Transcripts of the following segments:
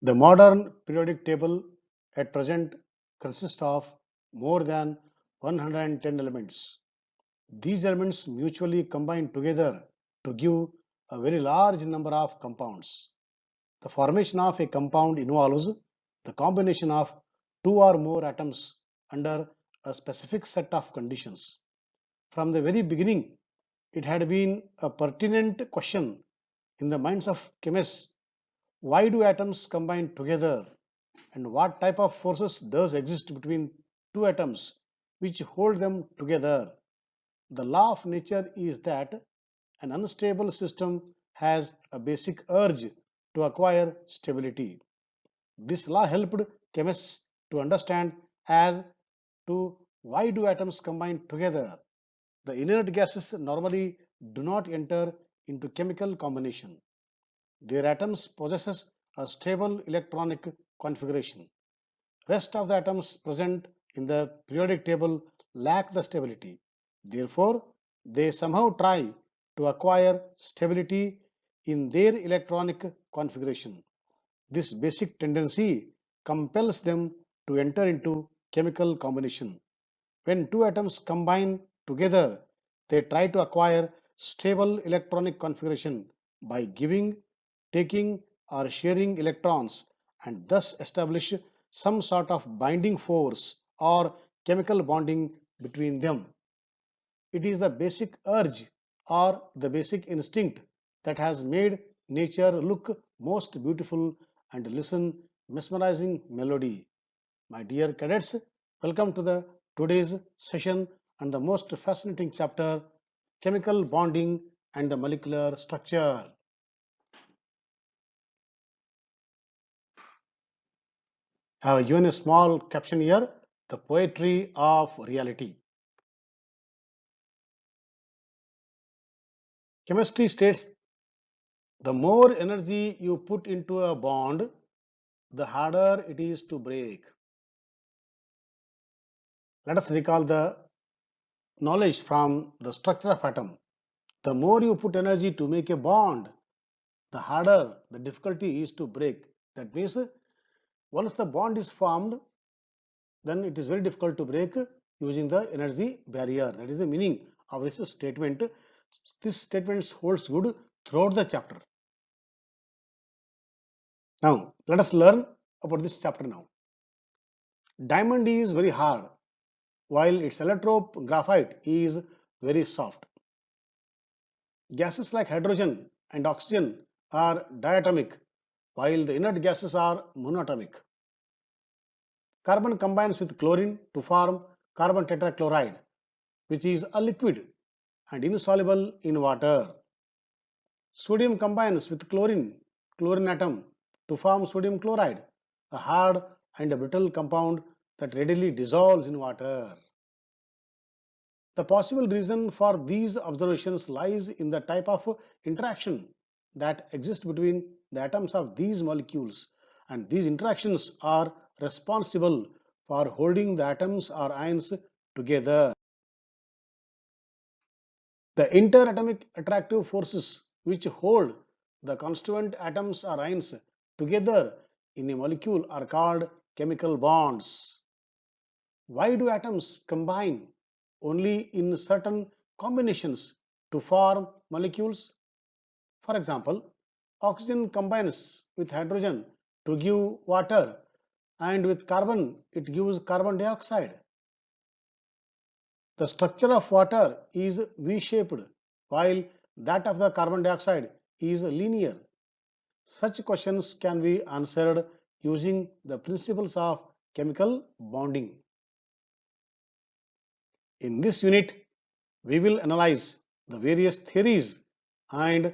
The modern periodic table at present consists of more than 110 elements. These elements mutually combine together to give a very large number of compounds. The formation of a compound involves the combination of two or more atoms under a specific set of conditions. From the very beginning, it had been a pertinent question in the minds of chemists: why do atoms combine together, and what type of forces does exist between two atoms which hold them together? The law of nature is that an unstable system has a basic urge to acquire stability. This law helped chemists to understand as to why do atoms combine together. The inert gases normally do not enter into chemical combination. Their atoms possesses a stable electronic configuration. Rest of the atoms present in the periodic table lack the stability. Therefore, they somehow try to acquire stability in their electronic configuration. This basic tendency compels them to enter into chemical combination. When two atoms combine together, they try to acquire stable electronic configuration by giving, taking, or sharing electrons, and thus establish some sort of binding force or chemical bonding between them. It is the basic urge or the basic instinct that has made nature look most beautiful and listen mesmerizing melody. My dear cadets, welcome to the today's session and the most fascinating chapter, chemical bonding and the molecular structure. I have given a small caption here, the poetry of reality. Chemistry states the more energy you put into a bond, the harder it is to break. Let us recall the knowledge from the structure of atom. The more you put energy to make a bond, the harder the difficulty is to break. That means once the bond is formed, then it is very difficult to break using the energy barrier. That is the meaning of this statement. This statement holds good throughout the chapter. Now, let us learn about this chapter now. Diamond is very hard, while its allotrope graphite is very soft. Gases like hydrogen and oxygen are diatomic, while the inert gases are monatomic. Carbon combines with chlorine to form carbon tetrachloride, which is a liquid and insoluble in water. Sodium combines with chlorine atom, to form sodium chloride, a hard and a brittle compound that readily dissolves in water. The possible reason for these observations lies in the type of interaction that exists between the atoms of these molecules, and these interactions are responsible for holding the atoms or ions together. The interatomic attractive forces which hold the constituent atoms or ions together in a molecule are called chemical bonds. Why do atoms combine only in certain combinations to form molecules? For example, oxygen combines with hydrogen to give water, and with carbon it gives carbon dioxide. The structure of water is V-shaped, while that of the carbon dioxide is linear. Such questions can be answered using the principles of chemical bonding. In this unit, we will analyze the various theories and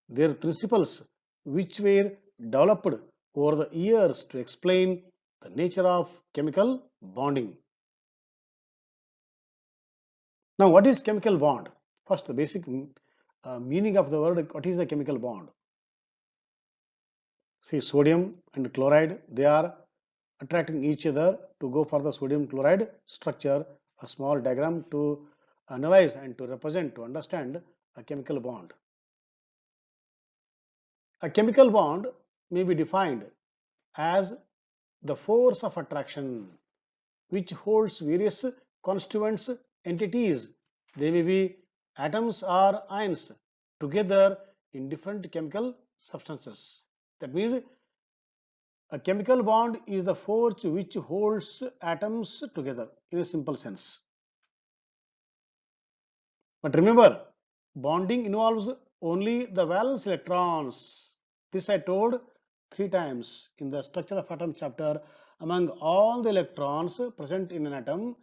their principles which were developed over the years to explain the nature of chemical bonding. Now, what is chemical bond? First, the basic meaning of the word, what is a chemical bond? See, sodium and chloride, they are attracting each other to go for the sodium chloride structure. A small diagram to analyze and to represent, to understand a chemical bond. A chemical bond may be defined as the force of attraction, which holds various constituent entities. They may be atoms or ions together in different chemical substances. That means a chemical bond is the force which holds atoms together in a simple sense. But remember, bonding involves only the valence electrons. This I told 3 times in the structure of atom chapter. Among all the electrons present in an atom,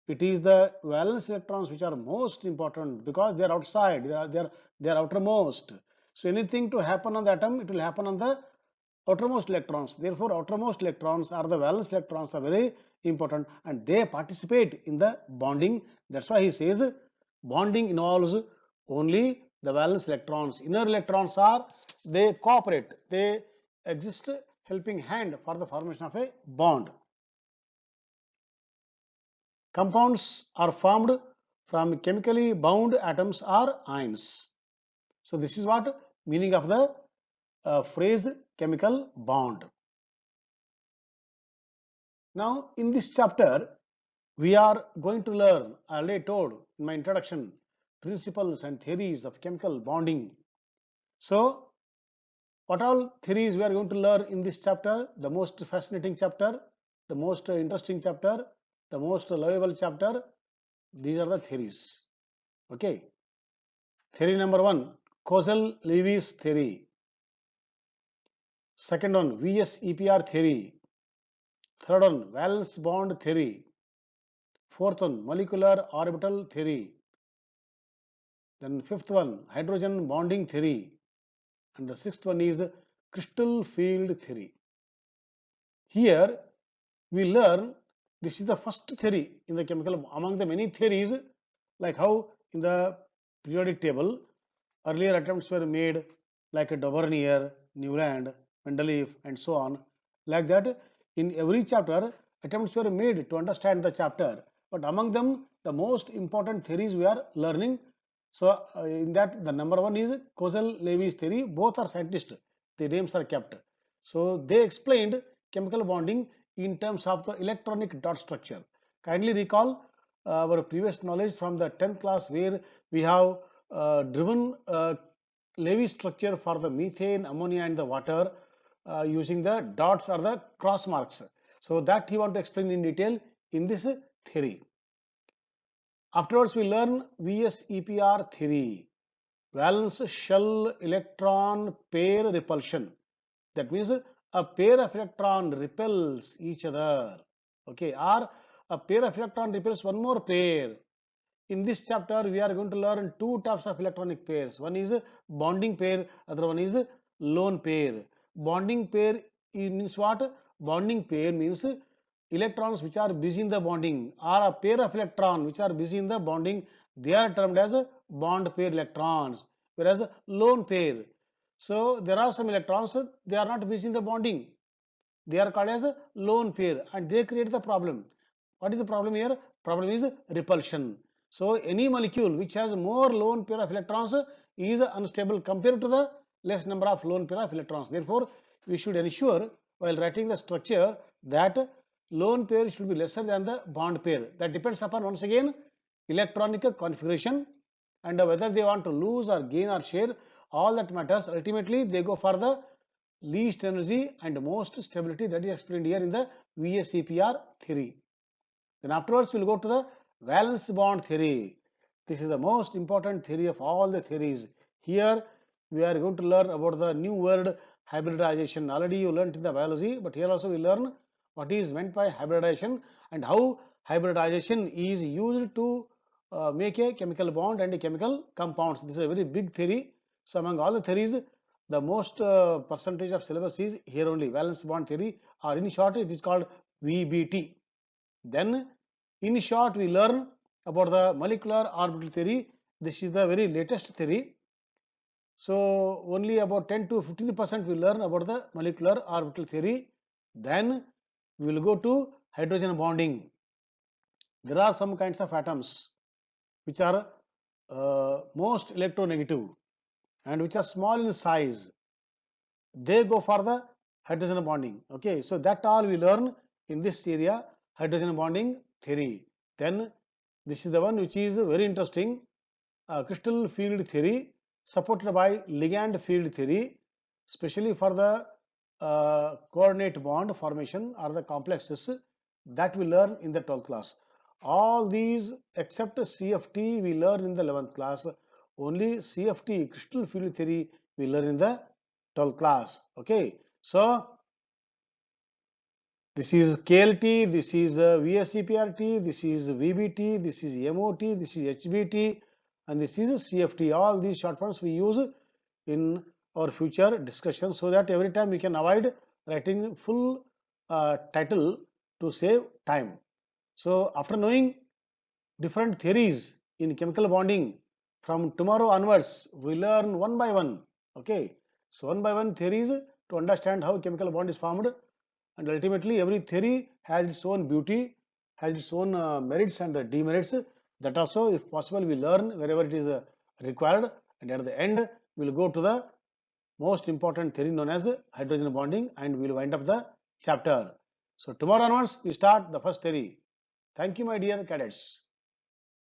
it is the valence electrons which are most important because they are outside, they are outermost. So anything to happen on the atom, it will happen on the outermost electrons. Therefore, outermost electrons are the valence electrons are very important and they participate in the bonding. That's why he says bonding involves only the valence electrons. Inner electrons are, they cooperate, they exist helping hand for the formation of a bond. Compounds are formed from chemically bound atoms or ions. So this is what meaning of the phrase chemical bond. Now in this chapter we are going to learn, I already told in my introduction, principles and theories of chemical bonding. So what all theories we are going to learn in this chapter? The most fascinating chapter, the most interesting chapter, the most lovable chapter. These are the theories. Okay. Theory number 1, Kozal-Lewis theory. Second one, VS-EPR theory. Third one, valence bond theory. Fourth one, molecular orbital theory. Then fifth one, hydrogen bonding theory. And the sixth one is the crystal field theory. Here we learn this is the first theory in the chemical among the many theories, like how in the periodic table earlier attempts were made like a Dauvergne, Newland, Mendeleev and so on. Like that in every chapter attempts were made to understand the chapter, but among them the most important theories we are learning. So in that the number 1 is Kozal-Lewis theory. Both are scientists, the names are kept. So they explained chemical bonding in terms of the electronic dot structure. Kindly recall our previous knowledge from the 10th class where we have driven Lewis structure for the methane, ammonia and the water using the dots or the cross marks. So that he want to explain in detail in this theory. Afterwards we learn VS-EPR theory, valence shell electron pair repulsion. That means a pair of electron repels each other. Okay, or a pair of electron repels one more pair. In this chapter we are going to learn two types of electronic pairs. One is bonding pair, other one is lone pair. Bonding pair means what? Bonding pair means electrons which are busy in the bonding, or a pair of electrons which are busy in the bonding, they are termed as bond pair electrons. Whereas lone pair, so there are some electrons they are not busy in the bonding, they are called as a lone pair and they create the problem. What is the problem here? Problem is repulsion. So any molecule which has more lone pair of electrons is unstable compared to the less number of lone pair of electrons. Therefore we should ensure while writing the structure that lone pair should be lesser than the bond pair. That depends upon once again electronic configuration and whether they want to lose or gain or share. All that matters. Ultimately they go for the least energy and most stability, that is explained here in the VS-EPR theory. Then afterwards we'll go to the valence bond theory. This is the most important theory of all the theories. Here we are going to learn about the new word hybridization. Already you learnt in the biology, but here also we learn what is meant by hybridization and how hybridization is used to make a chemical bond and a chemical compounds. This is a very big theory. So among all the theories, the most percentage of syllabus is here only, valence bond theory, or in short it is called VBT. Then in short we learn about the molecular orbital theory. This is the very latest theory. So only about 10 to 15% we learn about the molecular orbital theory. Then we will go to hydrogen bonding. There are some kinds of atoms which are most electronegative and which are small in size. They go for the hydrogen bonding. Okay, so that all we learn in this area, hydrogen bonding theory. Then this is the one which is very interesting, crystal field theory supported by ligand field theory, especially for the coordinate bond formation or the complexes that we learn in the 12th class. All these except CFT we learn in the 11th class. Only CFT, crystal field theory, we learn in the 12th class. Okay, so this is KLT, this is VSEPRT, this is VBT, this is MOT, this is HBT, and this is CFT. All these short forms we use in our future discussion, so that every time we can avoid writing full title to save time. So after knowing different theories in chemical bonding, from tomorrow onwards we learn one by one. Okay, so one by one theories to understand how chemical bond is formed, and ultimately every theory has its own beauty, has its own merits and demerits. That also, if possible, we learn wherever it is required, and at the end we will go to the most important theory known as hydrogen bonding, and we will wind up the chapter. So tomorrow onwards we start the first theory. Thank you, my dear cadets.